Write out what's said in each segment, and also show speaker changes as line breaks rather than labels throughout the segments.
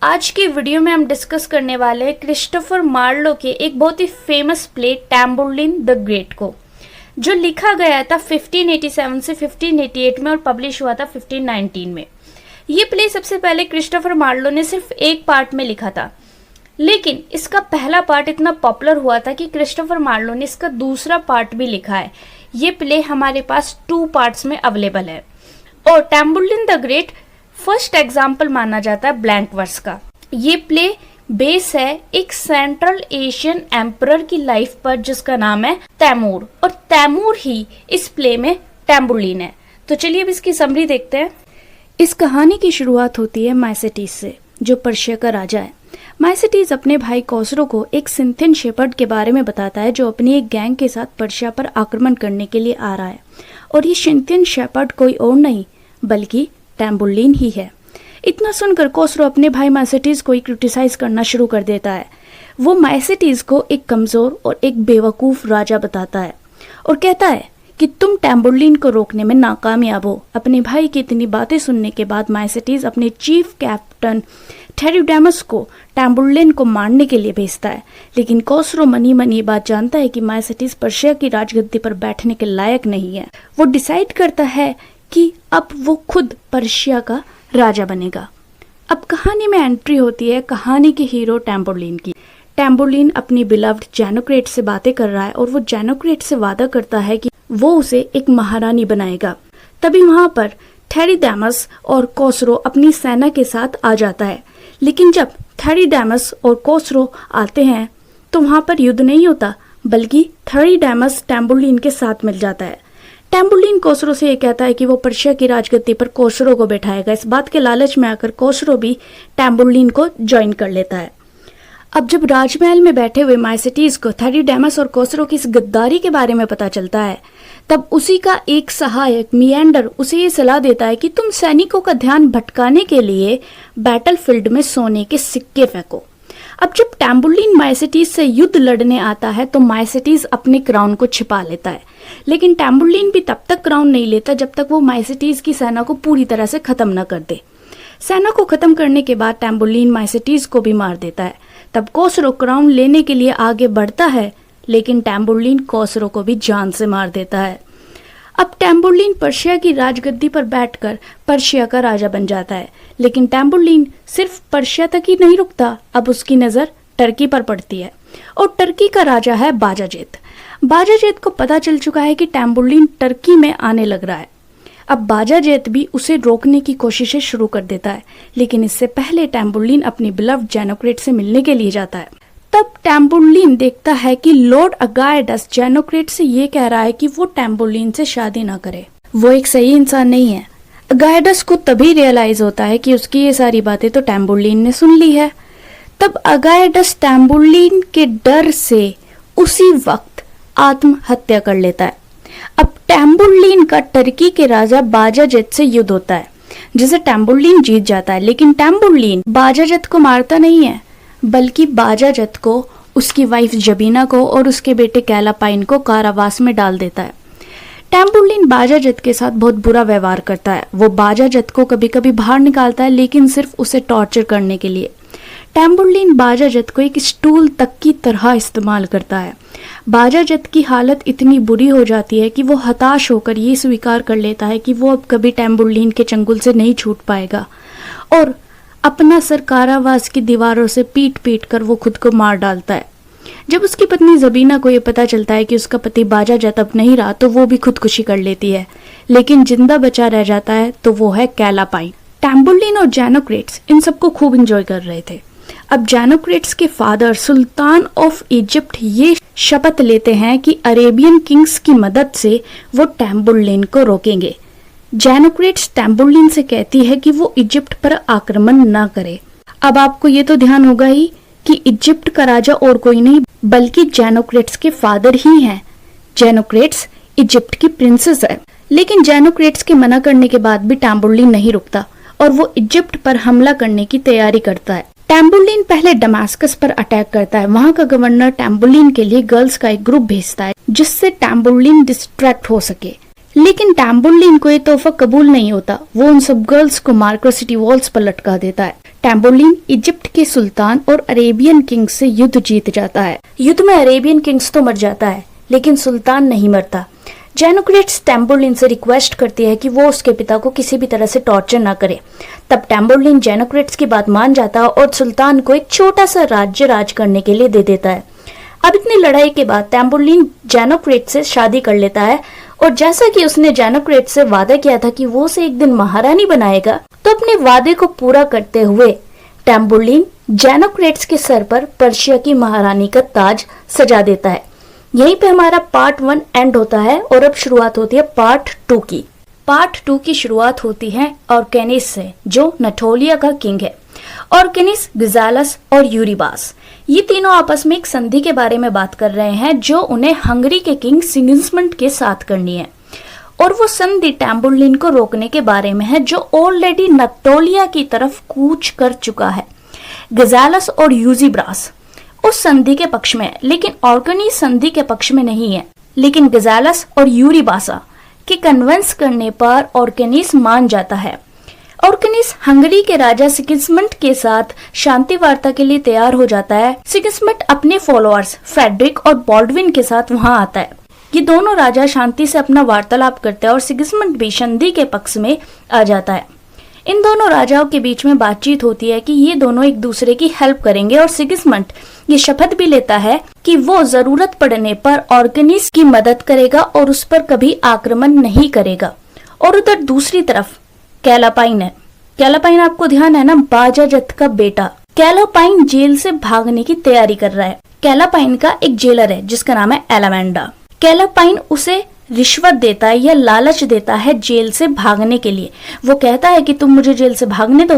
आज की वीडियो में हम डिस्कस करने वाले हैं क्रिस्टोफर मार्लो के एक बहुत ही फेमस प्ले टैम्बोलिन द ग्रेट को, जो लिखा गया था 1587 से 1588 में और पब्लिश हुआ था 1519 में। ये प्ले सबसे पहले क्रिस्टोफर मार्लो ने सिर्फ एक पार्ट में लिखा था, लेकिन इसका पहला पार्ट इतना पॉपुलर हुआ था कि क्रिस्टोफर मार्लो ने इसका दूसरा पार्ट भी लिखा है। ये प्ले हमारे पास 2 पार्ट्स में अवेलेबल है और टैम्बोलिन द ग्रेट फर्स्ट एग्जाम्पल माना जाता है ब्लैंक वर्स का। ये प्ले बेस है एक सेंट्रल एशियन एम्परर की लाइफ पर जिसका नाम है तैमूर, और तैमूर ही इस प्ले में टैम्बोलिन है। तो चलिए अब इसकी समरी देखते हैं। इस कहानी की शुरुआत होती है माइसेटीज से, जो पर्शिया का राजा है। माइसेटीज अपने भाई कोसरो को एक सिंथियन शेपर्ड के बारे में बताता है जो अपनी एक गैंग के साथ पर्शिया पर आक्रमण करने के लिए आ रहा है, और ये सिंथियन शेपर्ड कोई और नहीं बल्कि टैम्बोलिन ही है। इतना सुनकर कोसरो अपने भाई माइसेटीज को क्रिटिसाइज करना शुरू कर देता है। वो माइसेटीज को एक कमजोर और एक बेवकूफ राजा बताता है और कहता है कि तुम टैम्बोलिन को रोकने में नाकामयाब हो। अपने भाई की इतनी बातें सुनने के बाद माइसेटीज अपने चीफ कैप्टन थेरिडेमस को टैम्बोलिन को मारने के लिए भेजता है, लेकिन कोसरो मनी मनी बात जानता है कि माइसेटीज पर्शिया की राजगद्दी पर बैठने के लायक नहीं है। वो डिसाइड करता है कि अब वो खुद पर्शिया का राजा बनेगा। अब कहानी में एंट्री होती है कहानी के हीरो टैम्बोलिन की। टैम्बोलिन अपनी बिलव्ड जेनोक्रेट से बातें कर रहा है और वो जेनोक्रेट से वादा करता है कि वो उसे एक महारानी बनाएगा। तभी वहां पर थेरिडेमस और कोसरो अपनी सेना के साथ आ जाता है, लेकिन जब थेरिडेमस और कोसरो आते हैं तो वहां पर युद्ध नहीं होता, बल्कि थेरिडेमस टैम्बोलिन के साथ मिल जाता है। टैम्बोलिन कोसरो से ये कहता है कि वो पर्शिया की राजगद्दी पर कोसरो को बैठाएगा। इस बात के लालच में आकर कोसरो भी टैम्बोलिन को ज्वाइन कर लेता है। अब जब राजमहल में बैठे हुए माइसेटीज को थेरिडेमस और कोसरो की इस गद्दारी के बारे में पता चलता है, तब उसी का एक सहायक मिएंडर उसे ये सलाह देता है कि तुम सैनिकों का ध्यान भटकाने के लिए बैटलफील्ड में सोने के सिक्के फेंको। अब जब टैम्बोलिन माइसेटीज से युद्ध लड़ने आता है तो माइसेटीज अपने क्राउन को छिपा लेता है, लेकिन टैम्बोलिन भी तब तक क्राउन नहीं लेता जब तक वो माइसेटीज की सेना को पूरी तरह से खत्म न कर दे। सेना को खत्म करने के बाद टैम्बोलिन माइसेटीज को भी मार देता है। तब कोसरो क्राउन लेने के लिए आगे बढ़ता है, लेकिन टैम्बोलिन कोसरो को भी जान से मार देता है। अब टैम्बोलिन पर्शिया की राजगद्दी पर बैठकर पर्शिया का राजा बन जाता है, लेकिन टैम्बोलिन सिर्फ पर्शिया तक ही नहीं रुकता। अब उसकी नजर टर्की पर पड़ती है और टर्की का राजा है बाजाजेत। बाजाजेत को पता चल चुका है कि टैम्बोलिन टर्की में आने लग रहा है। अब बाजाजेत भी उसे रोकने की कोशिशें शुरू कर देता है, लेकिन इससे पहले टैम्बोलिन अपनी बिलव्ड जेनोक्रेट से मिलने के लिए जाता है। तब टैम्बोलिन देखता है कि लॉर्ड अगायडस जेनोक्रेट से ये कह रहा है कि वो टैम्बोलिन से शादी ना करे। वो एक सही इंसान नहीं है। अगायडस को तभी रियलाइज होता है कि उसकी ये सारी बातें तो टैम्बोलिन ने सुन ली है। तब अगायडस टैम्बोलिन के डर से उसी वक्त आत्महत्या कर लेता है। अब टैम्बोलिन का टर्की के राजा बाजाजेत से युद्ध होता है, जिसे टैम्बोलिन जीत जाता है, लेकिन टैम्बोलिन बाजाजेत को मारता नहीं है, बल्कि बाजाजेत को, उसकी वाइफ जबीना को और उसके बेटे कैलापाइन को कारावास में डाल देता है। टैम्बोलिन बाजाजेत के साथ बहुत बुरा व्यवहार करता है। वो बाजाजेत को कभी कभी बाहर निकालता है, लेकिन सिर्फ उसे टॉर्चर करने के लिए। टैम्बोलिन बाजाजेत को एक स्टूल तक की तरह इस्तेमाल करता है। बाजाजेत की हालत इतनी बुरी हो जाती है कि वो हताश होकर ये स्वीकार कर लेता है कि वो अब कभी टैम्बोलिन के चंगुल से नहीं छूट पाएगा, और अपना सर कारावास की दीवारों से पीट पीट कर वो खुद को मार डालता है। जब उसकी पत्नी जबीना को ये पता चलता है कि उसका पति बाजाजेत अब नहीं रहा, तो वो भी खुदकुशी कर लेती है, लेकिन जिंदा बचा रह जाता है तो वो है कैलापाइन। टैम्बोलिन और जेनोक्रेट्स इन सबको खूब एंजॉय कर रहे थे। अब जेनोक्रेट्स के फादर सुल्तान ऑफ इजिप्ट ये शपथ लेते हैं कि अरेबियन किंग्स की मदद से वो टैम्बोलिन को रोकेंगे। जेनोक्रेट्स टैम्बोलिन से कहती है कि वो इजिप्ट पर आक्रमण न करे। अब आपको ये तो ध्यान होगा ही कि इजिप्ट का राजा और कोई नहीं बल्कि जेनोक्रेट्स के फादर ही हैं। जेनोक्रेट्स इजिप्ट की प्रिंसेस है, लेकिन जेनोक्रेट्स के मना करने के बाद भी टैम्बोलिन नहीं रुकता और वो इजिप्ट पर हमला करने की तैयारी करता है। टैम्बोलिन पहले दमास्कस पर अटैक करता है। वहां का गवर्नर टैम्बोलिन के लिए गर्ल्स का एक ग्रुप भेजता है जिससे टैम्बोलिन डिस्ट्रैक्ट हो सके, लेकिन टैम्बुरलिन को ये तोहफा कबूल नहीं होता। वो उन सब गर्ल्स को मारकर सिटी वॉल्स पर लटका देता है। टैम्बुरलिन इजिप्ट के सुल्तान और अरेबियन किंग से युद्ध जीत जाता है। युद्ध में अरेबियन किंग्स तो मर जाता है, लेकिन सुल्तान नहीं मरता। जेनोक्रेट्स टैम्बुरलिन से रिक्वेस्ट करती है कि वो उसके पिता को किसी भी तरह से टॉर्चर ना करे। तब टैम्बुरलिन जेनोक्रेट्स की बात मान जाता है और सुल्तान को एक छोटा सा राज्य राज करने के लिए दे देता है। अब इतनी लड़ाई के बाद टैम्बुरलिन जेनोक्रेट्स से शादी कर लेता है और जैसा कि उसने जेनोक्रेट्स से वादा किया था कि वो उसे एक दिन महारानी बनाएगा, तो अपने वादे को पूरा करते हुए टैम्बुरलिन जेनोक्रेट्स के सर पर पर्शिया की महारानी का ताज सजा देता है। यहीं पे हमारा पार्ट 1 एंड होता है और अब शुरुआत होती है पार्ट 2 की। पार्ट 2 की शुरुआत होती है ऑर्केनिस से, जो नटोलिया का किंग है। ऑर्केनिस, गिजालस और यूरिबास, ये तीनों आपस में एक संधि के बारे में बात कर रहे हैं जो उन्हें हंगरी के किंग सिगिस्मुंड के साथ करनी है। और वो संधि टैम्बुरलिन को रोकने के बारे में है, जो ऑलरेडी नटोलिया की तरफ कूच कर चुका है। गिजालस और यूजिब्रास उस संधि के पक्ष में है, लेकिन ऑर्केनिस संधि के पक्ष में नहीं है। लेकिन गिजालस और यूरिबासा के कन्विंस करने पर ऑर्केनिस मान जाता है। ऑर्केनिस हंगरी के राजा सिगिस्मुंड के साथ शांति वार्ता के लिए तैयार हो जाता है। सिगिस्मुंड अपने फॉलोअर्स फ्रेडरिक और बॉल्डविन के साथ वहां आता है। ये दोनों राजा शांति से अपना वार्तालाप करते हैं और सिगिस्मुंड भी संधि के पक्ष में आ जाता है। इन दोनों राजाओं के बीच में बातचीत होती है कि ये दोनों एक दूसरे की हेल्प करेंगे और सिगिस्मुंड ये शपथ भी लेता है कि वो जरूरत पड़ने पर ऑर्केनिस की मदद करेगा और उस पर कभी आक्रमण नहीं करेगा। और उधर दूसरी तरफ कैलापाइन है। कैलापाइन आपको ध्यान है ना, बाजाजत का बेटा। कैलापाइन जेल से भागने की तैयारी कर रहा है। कैलापाइन का एक जेलर है जिसका नाम है एलामेंडा। कैलापाइन उसे रिश्वत देता है या लालच देता है जेल से भागने के लिए। वो कहता है कि तुम मुझे जेल से भागने दो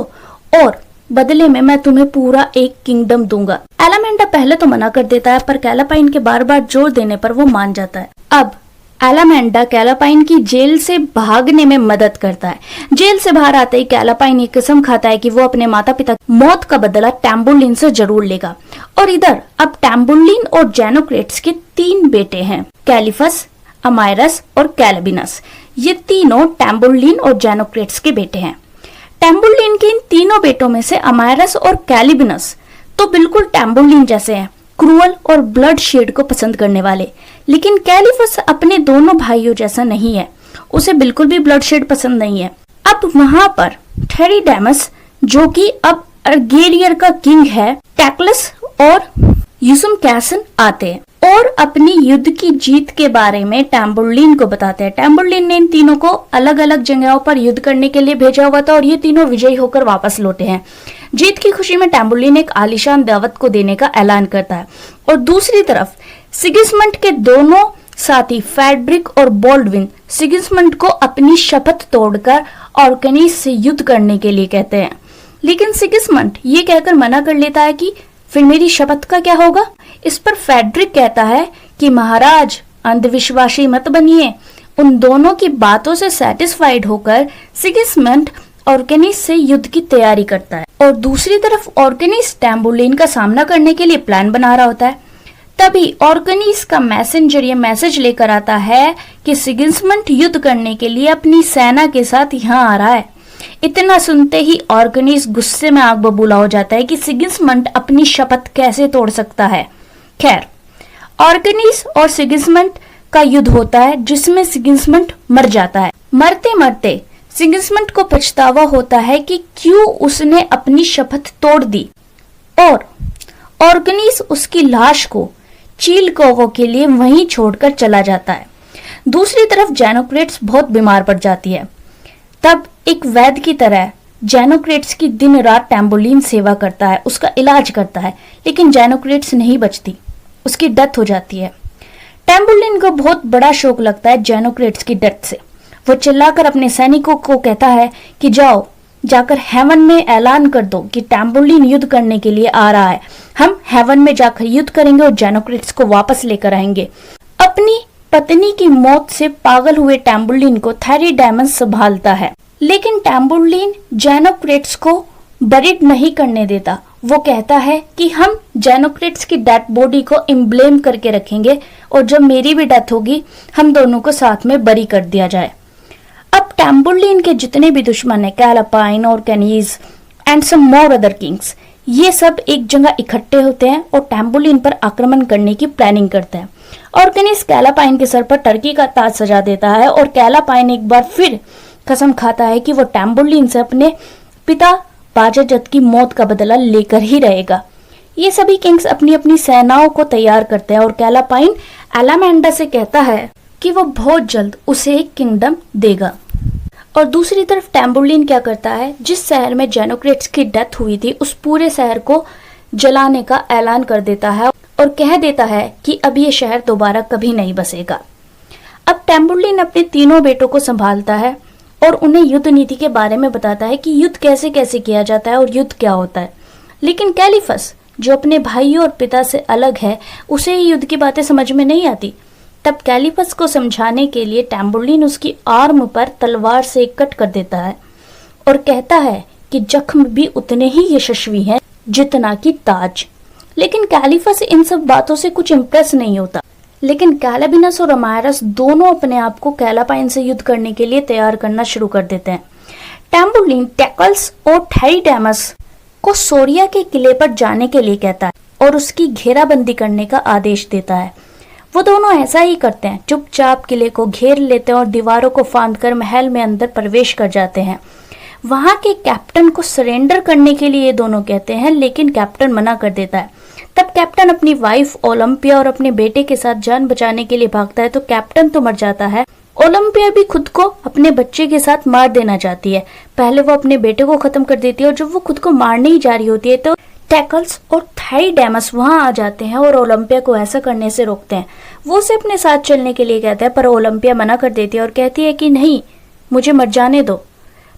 और बदले में मैं तुम्हें पूरा एक किंगडम दूंगा। एलामेंडा पहले तो मना कर देता है, पर कैलापाइन के बार बार जोर देने पर वो मान जाता है। अब एलामेंडा कैलापाइन की जेल से भागने में मदद करता है। जेल से बाहर आते ही कैलापाइन ये कसम खाता है कि वो अपने माता पिता की मौत का बदला टैम्बुरलिन से जरूर लेगा। और इधर अब टैम्बुरलिन और जेनोक्रेट्स के 3 बेटे हैं, कैलिफस, अमायरस और कैलेबिनस। ये तीनों टैम्बुरलिन और जेनोक्रेट्स के बेटे हैं। टैम्बुरलिन के इन तीनों बेटों में से अमायरस और कैलेबिनस तो बिल्कुल टैम्बुरलिन जैसे हैं, क्रूअल और ब्लड शेड को पसंद करने वाले। लेकिन कैलिफस अपने दोनों भाइयों जैसा नहीं है, उसे बिल्कुल भी ब्लड शेड पसंद नहीं है। अब वहां पर थेरीडेमस, जो कि अब अर्गेरियर का किंग है, टैक्लस और यूसुम कैसन आते हैं और अपनी युद्ध की जीत के बारे में टैम्बुरलिन को बताते हैं। टैम्बुरलिन ने इन तीनों को अलग अलग जगहों पर युद्ध करने के लिए भेजा हुआ था और ये तीनों विजयी होकर वापस लौटे हैं। जीत की खुशी में टैम्बुरलिन एक आलीशान दावत को देने का ऐलान करता है। और दूसरी तरफ सिगिस्मुंड के दोनों साथी फ्रेडरिक और बॉल्डविन सिगिस्मुंड को अपनी शपथ तोड़कर ऑर्केनिस से युद्ध करने के लिए कहते हैं। लेकिन सिगिस्मुंड ये कहकर मना कर लेता है कि फिर मेरी शपथ का क्या होगा। इस पर फ्रेडरिक कहता है कि महाराज अंधविश्वासी मत बनिए। उन दोनों की बातों से सेटिस्फाइड होकर सिगिस्मुंड ऑर्केनिस से युद्ध की तैयारी करता है और दूसरी तरफ ऑर्केनिस टैम्बुरलिन का सामना करने के लिए प्लान बना रहा होता है। तभी ऑर्केनिस का मैसेंजर ये मैसेज लेकर आता है कि सिगिस्मुंड युद्ध करने के लिए अपनी सेना के साथ यहाँ आ रहा है। इतना सुनते ही ऑर्केनिस गुस्से में आग बबूला हो जाता है कि सिगिस्मुंड अपनी शपथ कैसे तोड़ सकता है। खैर, ऑर्केनिस और सिगिस्मुंड का युद्ध होता है जिसमें सिगिस्मुंड मर जाता है। मरते मरते सिगिस्मुंड को पछतावा होता है कि क्यों उसने अपनी शपथ तोड़ दी और ऑर्केनिस उसकी लाश को चीलकोवो के लिए वहीं छोड़कर चला जाता है। दूसरी तरफ जेनोक्रेट्स बहुत बीमार पड़ जाती है। तब एक वैद्य की तरह जेनोक्रेट्स की दिन रात टैम्बुरलिन सेवा करता है, उसका इलाज करता है, लेकिन जेनोक्रेट्स नहीं बचती, उसकी डेथ हो जाती है। टैम्बुरलिन को बहुत बड़ा शौक लगता है जेनोक्रेट्स की डेथ से। वो चिल्लाकर अपने सैनिकों को कहता है कि जाओ, जाकर हेवन में ऐलान कर दो कि टैम्बुरलिन युद्ध करने के लिए आ रहा है। हम हेवन में जाकर युद्ध करेंगे और जेनोक्रेट्स को वापस लेकर आएंगे। अपनी पत्नी की मौत से पागल हुए टैम्बुरलिन को थेरीडेमस संभालता है, लेकिन टैम्बुरलिन जेनोक्रेट्स को बरीड नहीं करने देता वो कहता है कि हम जेनोक्रेट्स की डेड बॉडी को एम्ब्लेम करके रखेंगे और जब मेरी भी डेथ होगी हम दोनों को साथ में बरी कर दिया जाए। अब टैम्बुलिन के जितने भी दुश्मन है, कैलापाइन और कैनीज and some more other kings, ये सब एक जगह इकट्ठे होते हैं और टैम्बुलिन पर आक्रमण करने की प्लानिंग करते हैं। ऑर्गेनिस कैलापाइन के सर पर टर्की का ताज सजा देता है और कैलापाइन एक बार फिर कसम खाता है कि वो टैम्बुलिन से अपने पिता बाजाजत की मौत का बदला लेकर ही रहेगा। ये सभी किंग्स अपनी अपनी सेनाओं को तैयार करते हैं और कैलापाइन एलामेंडा से कहता है कि वो बहुत जल्द उसे एक किंगडम देगा। और दूसरी तरफ टैम्बुलिन क्या करता है, जिस शहर में जेनोक्रेट्स की डेथ हुई थी उस पूरे शहर को जलाने का ऐलान कर देता है और कह देता है कि अब ये शहर दोबारा कभी नहीं बसेगा। अब टैम्बुलिन अपने तीनों बेटों को संभालता है और उन्हें युद्ध नीति के बारे में बताता है कि युद्ध कैसे कैसे किया जाता है और युद्ध क्या होता है। लेकिन कैलिफस, जो अपने भाइयों और पिता से अलग है, उसे युद्ध की बातें समझ में नहीं आती। तब कैलिफस को समझाने के लिए टैम्बुलिन उसकी आर्म पर तलवार से कट कर देता है और कहता है कि जख्म भी उतने ही यशस्वी हैं जितना कि ताज। लेकिन कैलिफस इन सब बातों से कुछ इम्प्रेस नहीं होता। लेकिन कैलाबिनस और अमायरस दोनों अपने आप को कैलापाइन से युद्ध करने के लिए तैयार करना शुरू कर देते हैं। टैम्बुलिन टैकल्स और थैरीडेमस को सोरिया के किले पर जाने के लिए कहता है और उसकी घेराबंदी करने का आदेश देता है। वो दोनों ऐसा ही करते हैं, चुपचाप किले को घेर लेते हैं और दीवारों को फांदकर महल में अंदर प्रवेश कर जाते हैं। वहां के कैप्टन को सरेंडर करने के लिए ये दोनों कहते हैं, लेकिन कैप्टन मना कर देता है। तब कैप्टन अपनी वाइफ ओलंपिया और अपने बेटे के साथ जान बचाने के लिए भागता है तो कैप्टन तो मर जाता है। ओलंपिया भी खुद को अपने बच्चे के साथ मार देना चाहती है। पहले वो अपने बेटे को खत्म कर देती है और जब वो खुद को मारने ही जा रही होती है तो टैकल्स और थैरीडेमस वहां आ जाते हैं और ओलंपिया को ऐसा करने से रोकते हैं। वो उसे अपने साथ चलने के लिए कहता है पर ओलंपिया मना कर देती है और कहती है कि नहीं, मुझे मर जाने दो।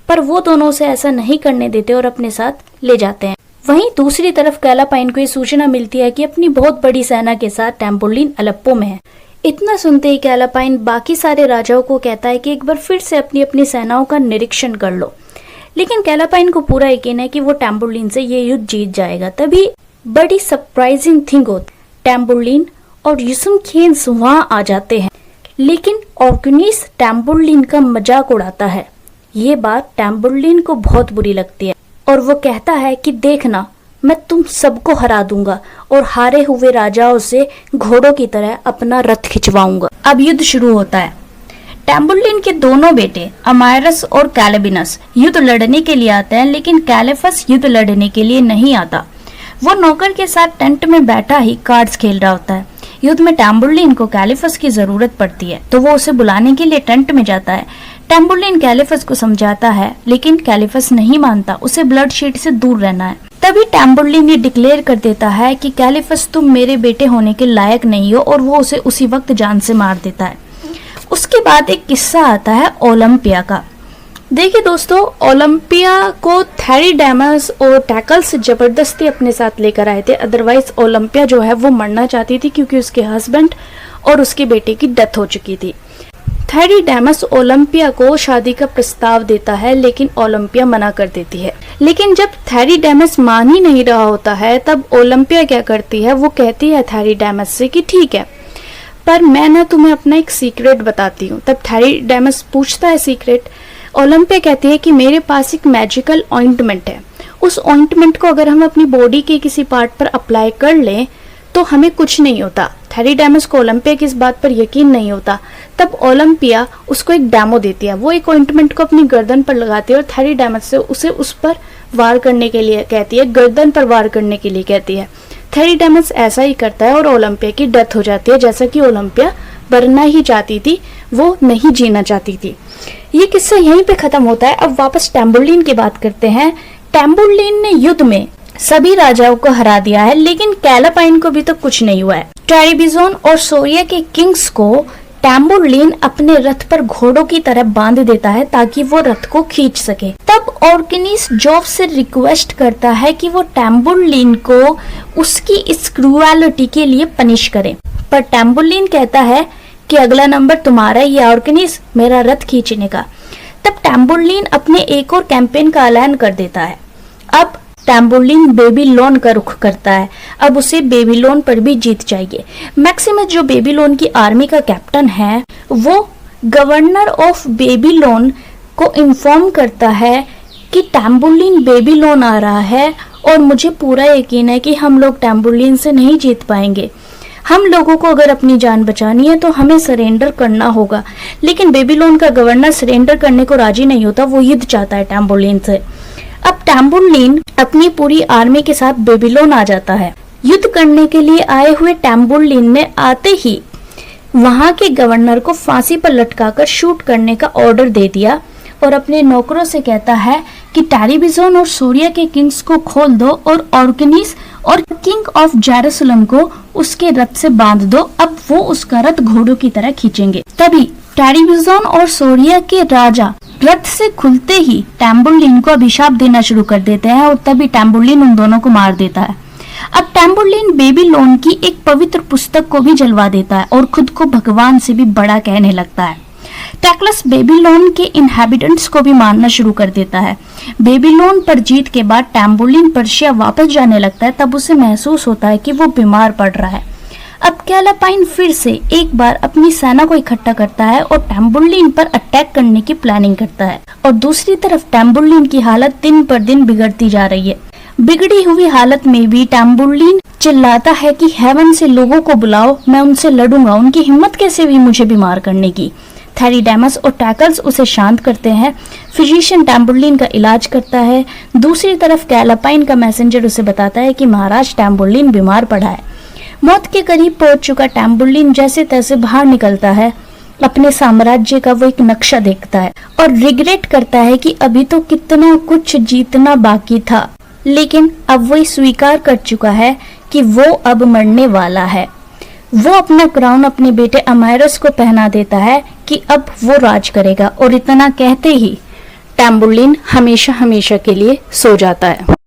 पर वो दोनों उसे ऐसा नहीं करने देते और अपने साथ ले जाते हैं। वहीं दूसरी तरफ कैलापाइन को ये सूचना मिलती है कि अपनी बहुत बड़ी सेना के साथ टैम्बुलिन अलेप्पो में है। इतना सुनते ही कैलापाइन बाकी सारे राजाओं को कहता है कि एक बार फिर से अपनी अपनी सेनाओं का निरीक्षण कर लो। लेकिन कैलापाइन को पूरा यकीन है कि वो टैम्बुलिन से ये युद्ध जीत जाएगा। तभी बड़ी सरप्राइजिंग थिंग होती, टैम्बुलिन और यूसुमखियंस वहां आ जाते हैं। लेकिन ऑर्गेनिस टैम्बुलिन का मजाक उड़ाता है। ये बात टैम्बुलिन को बहुत बुरी लगती है और वो कहता है कि देखना, मैं तुम सबको हरा दूंगा और हारे हुए राजाओं से घोड़ों की तरह अपना रथ खिंचवाऊंगा। अब युद्ध शुरू होता है। टैम्बुलिन के दोनों बेटे अमायरस और कैलाबिनस युद्ध लड़ने के लिए आते हैं, लेकिन कैलिफस युद्ध लड़ने के लिए नहीं आता। वो नौकर के साथ टेंट में बैठा ही कार्ड्स खेल रहा होता है। युद्ध में टैम्बुलिन को कैलिफस की जरूरत पड़ती है तो वो उसे बुलाने के लिए टेंट में जाता है। टैम्बुलिन कैलिफस को समझाता है लेकिन कैलिफस नहीं मानता, उसे ब्लडशीट से दूर रहना है। तभी टैम्बुलिन ये डिक्लेयर कर देता है कि कैलिफस, तुम मेरे बेटे होने के लायक नहीं हो, और वो उसे उसी वक्त जान से मार देता है। उसके बाद एक किस्सा आता है ओलंपिया का। देखिए दोस्तों, ओलंपिया को थैरीडेमस और टैकल्स जबरदस्ती अपने साथ लेकर आए थे। अदरवाइज ओलंपिया जो है वो मरना चाहती थी क्योंकि उसके हस्बैंड और उसके बेटे की डेथ हो चुकी थी। थैरीडेमस ओलंपिया को शादी का प्रस्ताव देता है लेकिन ओलंपिया मना कर देती है। लेकिन जब थैरीडेमस मान ही नहीं रहा होता है तब ओलंपिया क्या करती है, वो कहती है थैरीडेमस से कि ठीक है, पर मैं ना तुम्हें अपना एक सीक्रेट बताती हूँ। तब थैरीडेमस पूछता है सीक्रेट। ओलंपिया कहती है कि मेरे पास एक मैजिकल ऑइंटमेंट है, उस ऑइंटमेंट को अगर हम अपनी बॉडी के किसी पार्ट पर अप्लाई कर लें तो हमें कुछ नहीं होता। थैरीडेमस को ओलंपिया की इस बात पर यकीन नहीं होता। तब ओलंपिया उसको एक डेमो देती है। वो एक ऑइंटमेंट को अपनी गर्दन पर लगाती है और थैरीडेमस से उसे उस पर वार करने के लिए कहती है, गर्दन पर वार करने के लिए कहती है। थैरीडेमस ऐसा ही करता है और ओलंपिया की डेथ हो जाती है, जैसा कि ओलंपिया मरना ही चाहती थी, वो नहीं जीना चाहती थी। ये किस्सा यहीं पे खत्म होता है। अब वापस टैम्बुलिन की बात करते हैं। टैम्बुलिन ने युद्ध में सभी राजाओं को हरा दिया है लेकिन कैलापाइन को भी तो कुछ नहीं हुआ है। ट्राइबिजोन और सोरिया के किंग्स को टैम्बुलिन अपने रथ पर घोड़ों की तरह बांध देता है ताकि वो रथ को खींच सके। तब ऑर्गेनिस जोफ से रिक्वेस्ट करता है कि वो टैम्बुलिन को उसकी इस क्रूएलिटी के लिए पनिश करे, पर टैम्बुलिन कहता है कि अगला नंबर तुम्हारा ही है ऑर्गेनिस, मेरा रथ खींचने का। तब टैम्बुलिन अपने एक और कैंपेन का ऐलान कर देता है। अब टैम्बुलिन बेबीलोन का रुख करता है। अब उसे बेबीलोन पर भी जीत चाहिए। मैक्सिमस जो बेबीलोन की आर्मी का कैप्टन है, वो गवर्नर ऑफ बेबीलोन को इन्फॉर्म करता है कि टैम्बुलिन बेबीलोन आ रहा है और मुझे पूरा यकीन है कि हम लोग टैम्बुलिन से नहीं जीत पाएंगे। हम लोगों को अगर अपनी जान बचानी है तो हमें सरेंडर करना होगा। लेकिन बेबीलोन का गवर्नर सरेंडर करने को राजी नहीं होता, वो युद्ध चाहता है टैम्बुलिन से। अब टैम्बुलिन अपनी पूरी आर्मी के साथ बेबीलोन आ जाता है। युद्ध करने के लिए आए हुए टैम्बुलिन ने आते ही वहां के गवर्नर को फांसी पर लटकाकर शूट करने का ऑर्डर दे दिया और अपने नौकरों से कहता है कि टेरिबिजोन और सूर्या के किंग्स को खोल दो और ऑर्गेनिस और किंग ऑफ जेरूसलम को उसके रथ से बांध दो। अब वो उसका रथ घोड़ों की तरह खींचेंगे। तभी टेरिबिजोन और सूर्या के राजा रथ से खुलते ही टैम्बुलिन को अभिशाप देना शुरू कर देते हैं और तभी टैम्बुलिन उन दोनों को मार देता है। अब टैम्बुलिन बेबीलोन की एक पवित्र पुस्तक को भी जलवा देता है और खुद को भगवान से भी बड़ा कहने लगता है। टेक्लस बेबीलोन के इनहैबिटेंट्स को भी मारना शुरू कर देता है। बेबीलोन पर जीत के बाद टैम्बुलिन पर्शिया वापस जाने लगता है। तब उसे महसूस होता है कि वो बीमार पड़ रहा है। अब कैलापाइन फिर से एक बार अपनी सेना को इकट्ठा करता है और टैम्बुलिन पर अटैक करने की प्लानिंग करता है और दूसरी तरफ टैम्बुलिन की हालत दिन पर दिन बिगड़ती जा रही है। बिगड़ी हुई हालत में भी टैम्बुलिन चिल्लाता है कि हेवन से लोगों को बुलाओ, मैं उनसे लड़ूंगा, उनकी हिम्मत कैसे हुई मुझे बीमार करने की। थेरिडेमस और टैकल्स उसे शांत करते हैं। फिजिशियन टैम्बुलिन का इलाज करता है। दूसरी तरफ कैलापाइन का मैसेंजर उसे बताता है कि महाराज टैम्बुलिन बीमार पड़ा है। मौत के करीब पहुंच चुका टैम्बुलिन जैसे तैसे बाहर निकलता है। अपने साम्राज्य का वो एक नक्शा देखता है और रिग्रेट करता है कि अभी तो कितना कुछ जीतना बाकी था, लेकिन अब वो स्वीकार कर चुका है कि वो अब मरने वाला है। वो अपना क्राउन अपने बेटे अमायरस को पहना देता है कि अब वो राज करेगा और इतना कहते ही टैम्बुलिन हमेशा हमेशा के लिए सो जाता है।